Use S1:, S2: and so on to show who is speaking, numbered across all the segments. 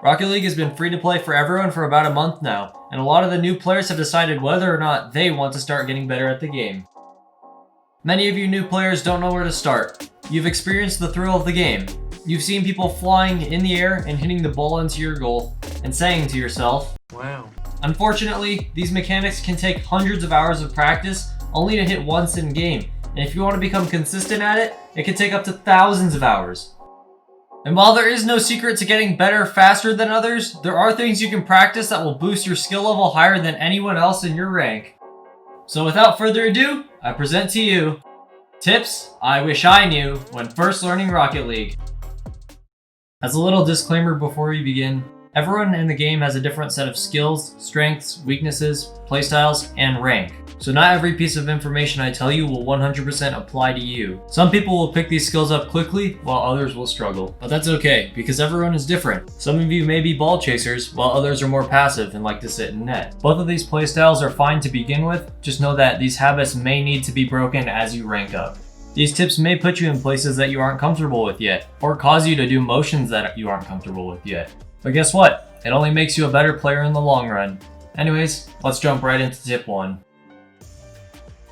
S1: Rocket League has been free to play for everyone for about a month now, and a lot of the new players have decided whether or not they want to start getting better at the game. Many of you new players don't know where to start. You've experienced the thrill of the game. You've seen people flying in the air and hitting the ball into your goal, and saying to yourself, "Wow." Unfortunately, these mechanics can take hundreds of hours of practice only to hit once in game, and if you want to become consistent at it, it can take up to thousands of hours. And while there is no secret to getting better faster than others, there are things you can practice that will boost your skill level higher than anyone else in your rank. So without further ado, I present to you tips I wish I knew when first learning Rocket League. As a little disclaimer before we begin, everyone in the game has a different set of skills, strengths, weaknesses, playstyles, and rank. So not every piece of information I tell you will 100% apply to you. Some people will pick these skills up quickly, while others will struggle. But that's okay, because everyone is different. Some of you may be ball chasers, while others are more passive and like to sit in net. Both of these playstyles are fine to begin with, just know that these habits may need to be broken as you rank up. These tips may put you in places that you aren't comfortable with yet, or cause you to do motions that you aren't comfortable with yet. But guess what? It only makes you a better player in the long run. Anyways, let's jump right into tip 1.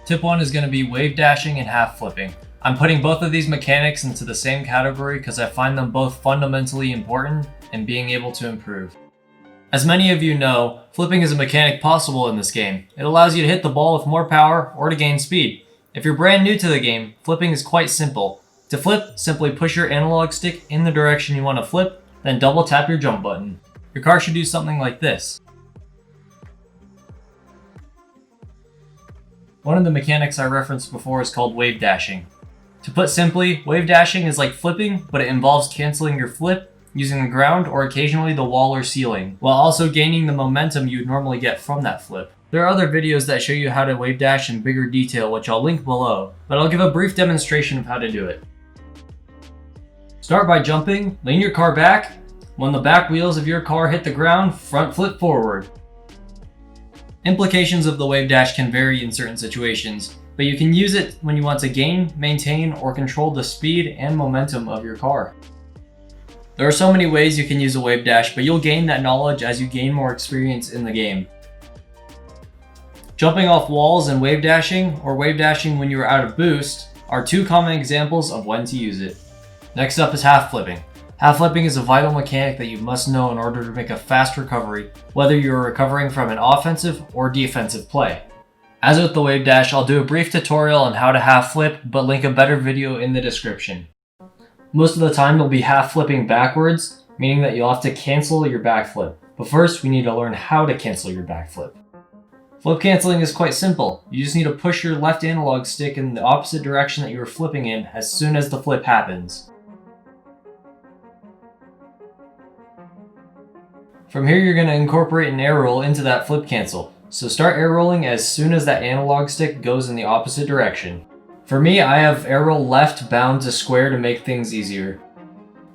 S1: Tip 1 is going to be wave dashing and half flipping. I'm putting both of these mechanics into the same category because I find them both fundamentally important in being able to improve. As many of you know, flipping is a mechanic possible in this game. It allows you to hit the ball with more power or to gain speed. If you're brand new to the game, flipping is quite simple. To flip, simply push your analog stick in the direction you want to flip, then double tap your jump button. Your car should do something like this. One of the mechanics I referenced before is called wave dashing. To put simply, wave dashing is like flipping, but it involves canceling your flip, using the ground or occasionally the wall or ceiling, while also gaining the momentum you would normally get from that flip. There are other videos that show you how to wave dash in bigger detail, which I'll link below, but I'll give a brief demonstration of how to do it. Start by jumping, lean your car back. When the back wheels of your car hit the ground, front flip forward. Implications of the wave dash can vary in certain situations, but you can use it when you want to gain, maintain, or control the speed and momentum of your car. There are so many ways you can use a wave dash, but you'll gain that knowledge as you gain more experience in the game. Jumping off walls and wave dashing, or wave dashing when you are out of boost, are two common examples of when to use it. Next up is half flipping. Half flipping is a vital mechanic that you must know in order to make a fast recovery, whether you are recovering from an offensive or defensive play. As with the wave dash, I'll do a brief tutorial on how to half flip, but link a better video in the description. Most of the time you'll be half flipping backwards, meaning that you'll have to cancel your backflip. But first we need to learn how to cancel your backflip. Flip canceling is quite simple. You just need to push your left analog stick in the opposite direction that you were flipping in as soon as the flip happens. From here, you're going to incorporate an air roll into that flip cancel. So start air rolling as soon as that analog stick goes in the opposite direction. For me, I have air roll left bound to square to make things easier.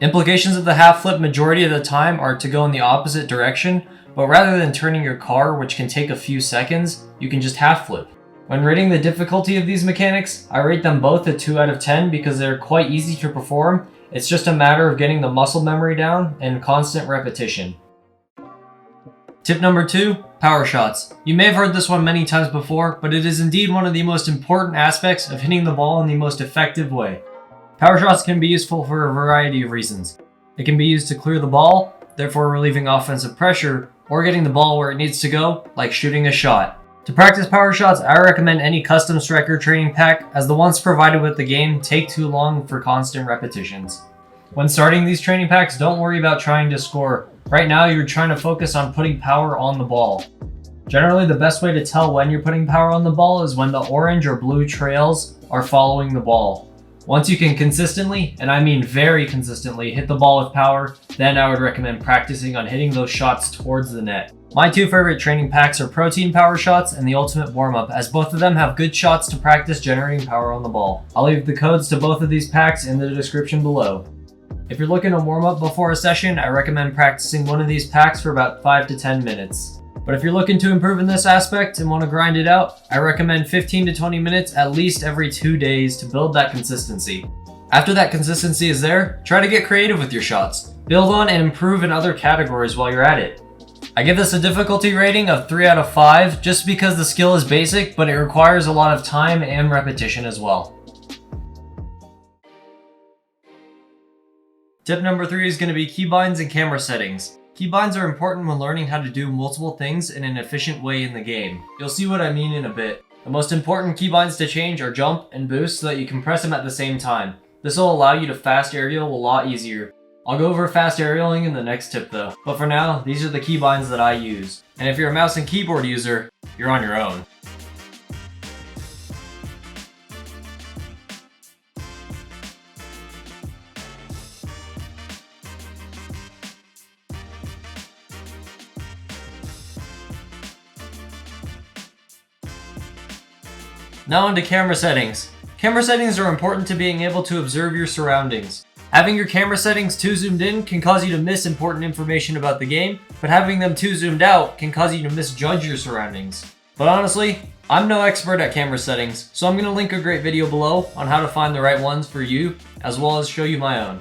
S1: Implications of the half flip majority of the time are to go in the opposite direction, but rather than turning your car, which can take a few seconds, you can just half flip. When rating the difficulty of these mechanics, I rate them both a 2 out of 10 because they're quite easy to perform. It's just a matter of getting the muscle memory down and constant repetition. Tip number 2, power shots. You may have heard this one many times before, but it is indeed one of the most important aspects of hitting the ball in the most effective way. Power shots can be useful for a variety of reasons. It can be used to clear the ball, therefore relieving offensive pressure, or getting the ball where it needs to go, like shooting a shot. To practice power shots, I recommend any custom striker training pack, as the ones provided with the game take too long for constant repetitions. When starting these training packs, don't worry about trying to score. Right now, you're trying to focus on putting power on the ball. Generally, the best way to tell when you're putting power on the ball is when the orange or blue trails are following the ball. Once you can consistently, and I mean very consistently, hit the ball with power, then I would recommend practicing on hitting those shots towards the net. My two favorite training packs are Protein Power Shots and the Ultimate Warm-Up, as both of them have good shots to practice generating power on the ball. I'll leave the codes to both of these packs in the description below. If you're looking to warm up before a session, I recommend practicing one of these packs for about 5 to 10 minutes. But if you're looking to improve in this aspect and want to grind it out, I recommend 15 to 20 minutes at least every 2 days to build that consistency. After that consistency is there, try to get creative with your shots. Build on and improve in other categories while you're at it. I give this a difficulty rating of 3 out of 5 just because the skill is basic, but it requires a lot of time and repetition as well. Tip number 3 is going to be keybinds and camera settings. Keybinds are important when learning how to do multiple things in an efficient way in the game. You'll see what I mean in a bit. The most important keybinds to change are jump and boost so that you can press them at the same time. This will allow you to fast aerial a lot easier. I'll go over fast aerialing in the next tip though, but for now, these are the keybinds that I use. And if you're a mouse and keyboard user, you're on your own. Now onto camera settings. Camera settings are important to being able to observe your surroundings. Having your camera settings too zoomed in can cause you to miss important information about the game, but having them too zoomed out can cause you to misjudge your surroundings. But honestly, I'm no expert at camera settings, so I'm going to link a great video below on how to find the right ones for you, as well as show you my own.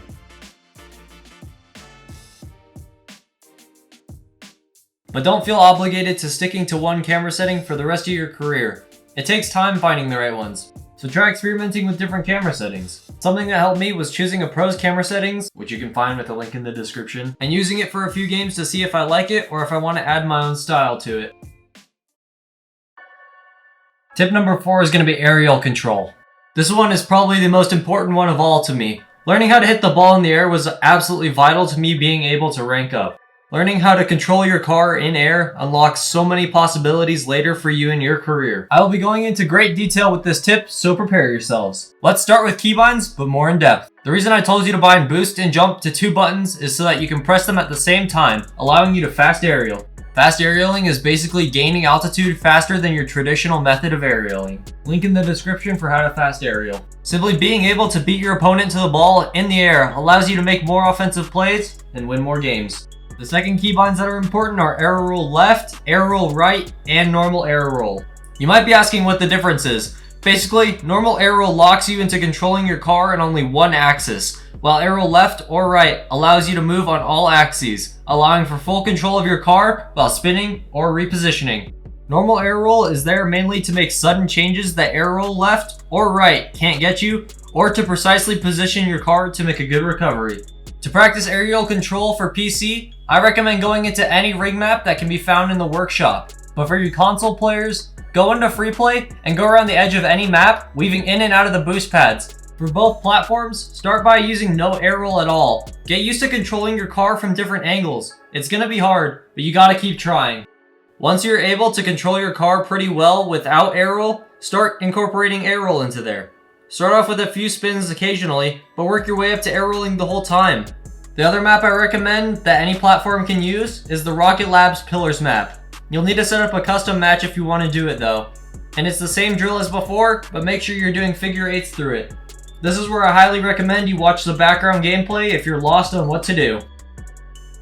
S1: But don't feel obligated to sticking to one camera setting for the rest of your career. It takes time finding the right ones, so try experimenting with different camera settings. Something that helped me was choosing a pro's camera settings, which you can find with a link in the description, and using it for a few games to see if I like it or if I want to add my own style to it. Tip number 4 is going to be aerial control. This one is probably the most important one of all to me. Learning how to hit the ball in the air was absolutely vital to me being able to rank up. Learning how to control your car in air unlocks so many possibilities later for you in your career. I will be going into great detail with this tip, so prepare yourselves. Let's start with keybinds, but more in depth. The reason I told you to bind boost and jump to 2 buttons is so that you can press them at the same time, allowing you to fast aerial. Fast aerialing is basically gaining altitude faster than your traditional method of aerialing. Link in the description for how to fast aerial. Simply being able to beat your opponent to the ball in the air allows you to make more offensive plays and win more games. The second keybinds that are important are arrow roll left, arrow roll right, and normal arrow roll. You might be asking what the difference is. Basically, normal arrow roll locks you into controlling your car in only one axis, while arrow roll left or right allows you to move on all axes, allowing for full control of your car while spinning or repositioning. Normal arrow roll is there mainly to make sudden changes that arrow roll left or right can't get you, or to precisely position your car to make a good recovery. To practice aerial control for PC, I recommend going into any rig map that can be found in the workshop. But for you console players, go into free play and go around the edge of any map, weaving in and out of the boost pads. For both platforms, start by using no air roll at all. Get used to controlling your car from different angles. It's gonna be hard, but you gotta keep trying. Once you're able to control your car pretty well without air roll, start incorporating air roll into there. Start off with a few spins occasionally, but work your way up to air rolling the whole time. The other map I recommend that any platform can use is the Rocket Labs Pillars map. You'll need to set up a custom match if you want to do it though. And it's the same drill as before, but make sure you're doing figure 8s through it. This is where I highly recommend you watch the background gameplay if you're lost on what to do.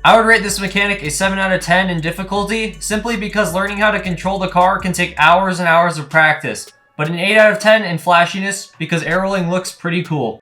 S1: I would rate this mechanic a 7 out of 10 in difficulty, simply because learning how to control the car can take hours and hours of practice. But an 8 out of 10 in flashiness because air rolling looks pretty cool.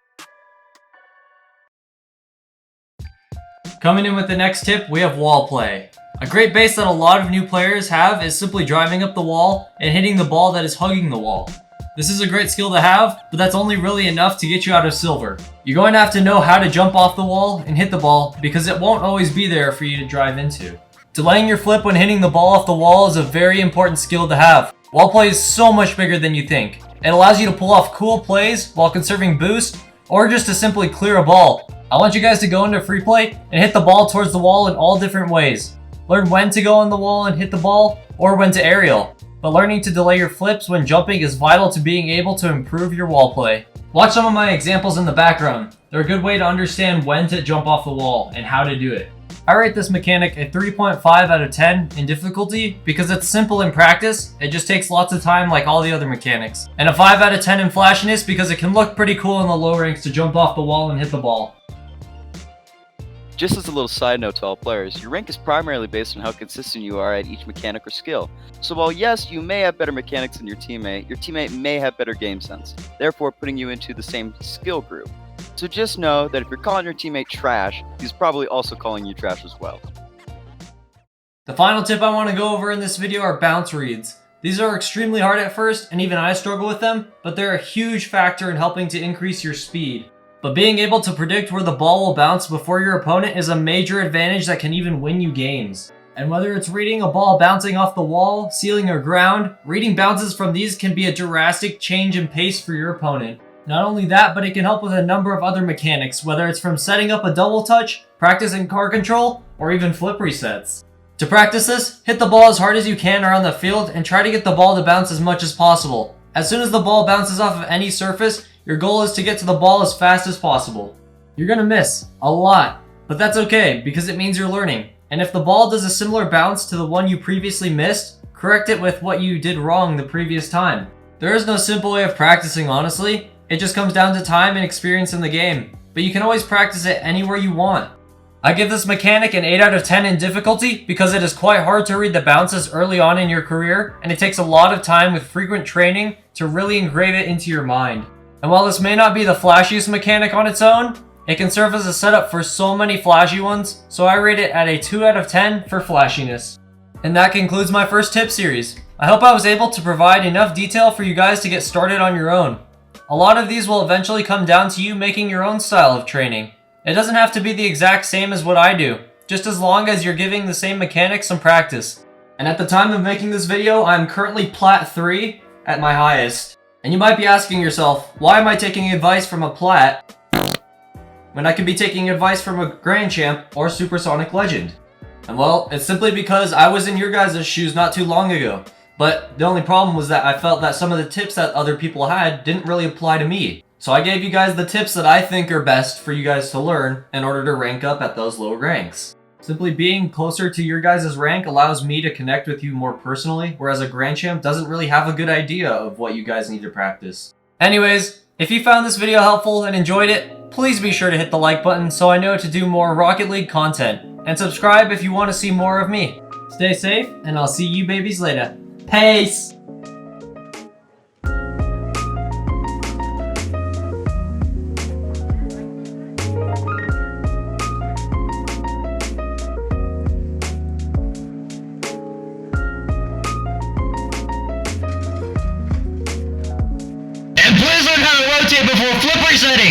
S1: Coming in with the next tip, we have wall play. A great base that a lot of new players have is simply driving up the wall and hitting the ball that is hugging the wall. This is a great skill to have, but that's only really enough to get you out of silver. You're going to have to know how to jump off the wall and hit the ball because it won't always be there for you to drive into. Delaying your flip when hitting the ball off the wall is a very important skill to have. Wall play is so much bigger than you think. It allows you to pull off cool plays while conserving boost, or just to simply clear a ball. I want you guys to go into free play and hit the ball towards the wall in all different ways. Learn when to go on the wall and hit the ball, or when to aerial. But learning to delay your flips when jumping is vital to being able to improve your wall play. Watch some of my examples in the background. They're a good way to understand when to jump off the wall and how to do it. I rate this mechanic a 3.5 out of 10 in difficulty because it's simple in practice, it just takes lots of time like all the other mechanics. And a 5 out of 10 in flashiness because it can look pretty cool in the low ranks to jump off the wall and hit the ball.
S2: Just as a little side note to all players, your rank is primarily based on how consistent you are at each mechanic or skill. So while yes, you may have better mechanics than your teammate may have better game sense, therefore putting you into the same skill group. So just know that if you're calling your teammate trash, he's probably also calling you trash as well.
S1: The final tip I want to go over in this video are bounce reads. These are extremely hard at first, and even I struggle with them, but they're a huge factor in helping to increase your speed. But being able to predict where the ball will bounce before your opponent is a major advantage that can even win you games. And whether it's reading a ball bouncing off the wall, ceiling, or ground, reading bounces from these can be a drastic change in pace for your opponent. Not only that, but it can help with a number of other mechanics, whether it's from setting up a double touch, practicing car control, or even flip resets. To practice this, hit the ball as hard as you can around the field and try to get the ball to bounce as much as possible. As soon as the ball bounces off of any surface, your goal is to get to the ball as fast as possible. You're gonna miss a lot, but that's okay because it means you're learning. And if the ball does a similar bounce to the one you previously missed, correct it with what you did wrong the previous time. There is no simple way of practicing, honestly. It just comes down to time and experience in the game, but you can always practice it anywhere you want. I give this mechanic an 8 out of 10 in difficulty because it is quite hard to read the bounces early on in your career, and it takes a lot of time with frequent training to really engrave it into your mind. And while this may not be the flashiest mechanic on its own, it can serve as a setup for so many flashy ones, so I rate it at a 2 out of 10 for flashiness. And that concludes my first tip series. I hope I was able to provide enough detail for you guys to get started on your own. A lot of these will eventually come down to you making your own style of training. It doesn't have to be the exact same as what I do, just as long as you're giving the same mechanics some practice. And at the time of making this video, I'm currently Plat 3 at my highest. And you might be asking yourself, why am I taking advice from a Plat when I could be taking advice from a Grand Champ or Supersonic Legend? And well, it's simply because I was in your guys' shoes not too long ago. But the only problem was that I felt that some of the tips that other people had didn't really apply to me. So I gave you guys the tips that I think are best for you guys to learn in order to rank up at those low ranks. Simply being closer to your guys' rank allows me to connect with you more personally, whereas a Grand Champ doesn't really have a good idea of what you guys need to practice. Anyways, if you found this video helpful and enjoyed it, please be sure to hit the like button so I know to do more Rocket League content, and subscribe if you want to see more of me. Stay safe, and I'll see you babies later. Peace!
S3: And please learn how to rotate before flip resetting!